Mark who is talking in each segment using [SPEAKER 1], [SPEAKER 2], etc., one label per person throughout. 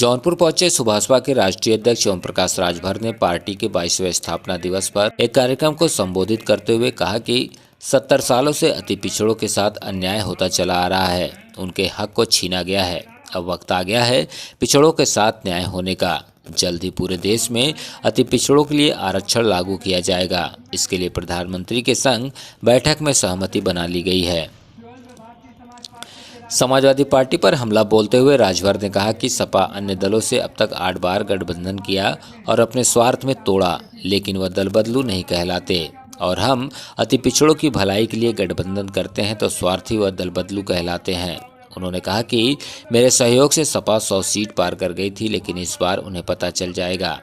[SPEAKER 1] जौनपुर पहुंचे सुभाषपा के राष्ट्रीय अध्यक्ष ओम प्रकाश राजभर ने पार्टी के 22वें स्थापना दिवस पर एक कार्यक्रम को संबोधित करते हुए कहा कि 70 सालों से अति पिछड़ों के साथ अन्याय होता चला आ रहा है। उनके हक को छीना गया है। अब वक्त आ गया है पिछड़ों के साथ न्याय होने का। जल्द ही पूरे देश में अति पिछड़ों के लिए आरक्षण लागू किया जाएगा। इसके लिए प्रधानमंत्री के संग बैठक में सहमति बना ली गई है। समाजवादी पार्टी पर हमला बोलते हुए राजभर ने कहा कि सपा अन्य दलों से अब तक 8 बार गठबंधन किया और अपने स्वार्थ में तोड़ा, लेकिन वह दल बदलू नहीं कहलाते। और हम अति पिछड़ों की भलाई के लिए गठबंधन करते हैं तो स्वार्थी व दल बदलू कहलाते हैं। उन्होंने कहा कि मेरे सहयोग से सपा 100 सीट पार कर गई थी, लेकिन इस बार उन्हें पता चल जाएगा।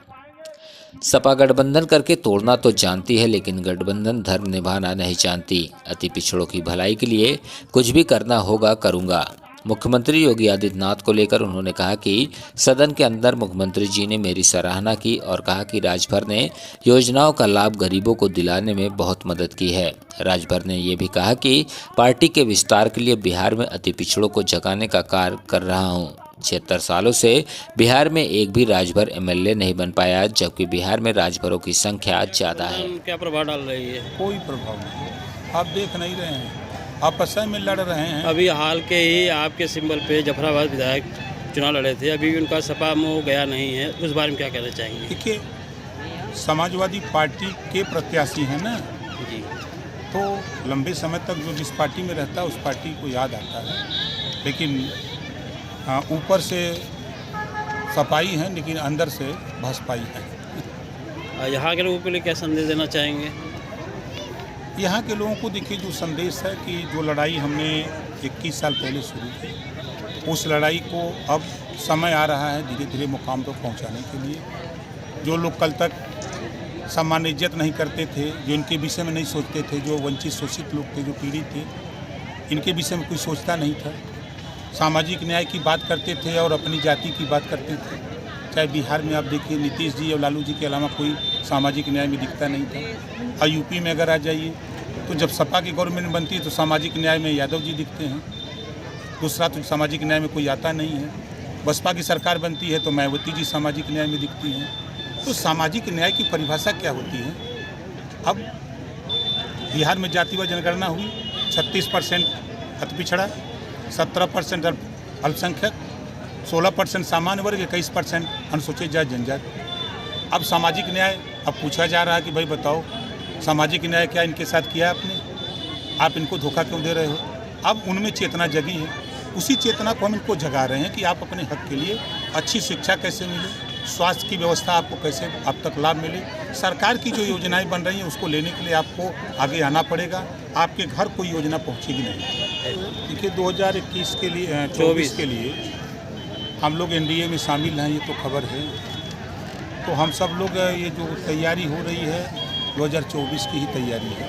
[SPEAKER 1] सपा गठबंधन करके तोड़ना तो जानती है, लेकिन गठबंधन धर्म निभाना नहीं जानती। अति पिछड़ों की भलाई के लिए कुछ भी करना होगा, करूंगा। मुख्यमंत्री योगी आदित्यनाथ को लेकर उन्होंने कहा कि सदन के अंदर मुख्यमंत्री जी ने मेरी सराहना की और कहा कि राजभर ने योजनाओं का लाभ गरीबों को दिलाने में बहुत मदद की है। राजभर ने ये भी कहा कि पार्टी के विस्तार के लिए बिहार में अति पिछड़ों को जगाने का कार्य कर रहा हूँ। 76 सालों से बिहार में एक भी राजभर एमएलए नहीं बन पाया, जबकि बिहार में राजभरों की संख्या ज़्यादा है।
[SPEAKER 2] क्या प्रभाव डाल रही है?
[SPEAKER 3] कोई प्रभाव नहीं, आप देख नहीं रहे हैं, आपस में लड़ रहे हैं।
[SPEAKER 2] अभी हाल के ही आपके सिंबल पे जफराबाद विधायक चुनाव लड़े थे, अभी भी उनका सपा में गया नहीं है, उस बारे में क्या कहना चाहेंगे?
[SPEAKER 3] देखिए, समाजवादी पार्टी के प्रत्याशी हैं ना
[SPEAKER 2] जी,
[SPEAKER 3] तो लंबे समय तक जो जिस पार्टी में रहता है उस पार्टी को याद आता है, लेकिन ऊपर से सपाई है लेकिन अंदर से भाजपाई है।
[SPEAKER 2] यहाँ के लोगों के लिए क्या संदेश देना चाहेंगे?
[SPEAKER 3] यहाँ के लोगों को देखिए, जो संदेश है कि जो लड़ाई हमने 21 साल पहले शुरू की, उस लड़ाई को अब समय आ रहा है धीरे धीरे मुकाम पर पहुँचाने के लिए। जो लोग कल तक सामान्य इज्जत नहीं करते थे, जो इनके विषय में नहीं सोचते थे, जो वंचित शोषित लोग थे, जो पीड़ित थे, इनके विषय में कोई सोचता नहीं था। सामाजिक न्याय की बात करते थे और अपनी जाति की बात करते थे। चाहे बिहार में आप देखिए, नीतीश जी और लालू जी के अलावा कोई सामाजिक न्याय में दिखता नहीं था। और यूपी में अगर आ जाइए तो जब सपा की गवर्नमेंट बनती है तो सामाजिक न्याय में यादव जी दिखते हैं, दूसरा तो सामाजिक न्याय में कोई आता नहीं है। बसपा की सरकार बनती है तो मायावती जी सामाजिक न्याय में दिखती हैं। तो सामाजिक न्याय की परिभाषा क्या होती है? अब बिहार में जातिवार जनगणना हुई, 36% अति पिछड़ा, 17% अल्पसंख्यक, 16% सामान्य वर्ग, 21% अनुसूचित जाति जनजाति। अब सामाजिक न्याय अब पूछा जा रहा है कि भाई बताओ, सामाजिक न्याय क्या इनके साथ किया आपने? आप इनको धोखा क्यों दे रहे हो? अब उनमें चेतना जगी है, उसी चेतना को हम इनको जगा रहे हैं कि आप अपने हक के लिए अच्छी शिक्षा कैसे मिले, स्वास्थ्य की व्यवस्था आपको कैसे अब तक लाभ मिले, सरकार की जो योजनाएं बन रही हैं उसको लेने के लिए आपको आगे आना पड़ेगा। आपके घर कोई योजना पहुंचेगी नहीं। देखिए, 2021 के लिए 24 के लिए हम लोग एनडीए में शामिल हैं, ये तो खबर है। तो हम सब लोग ये जो तैयारी हो रही है 2024 की ही तैयारी है।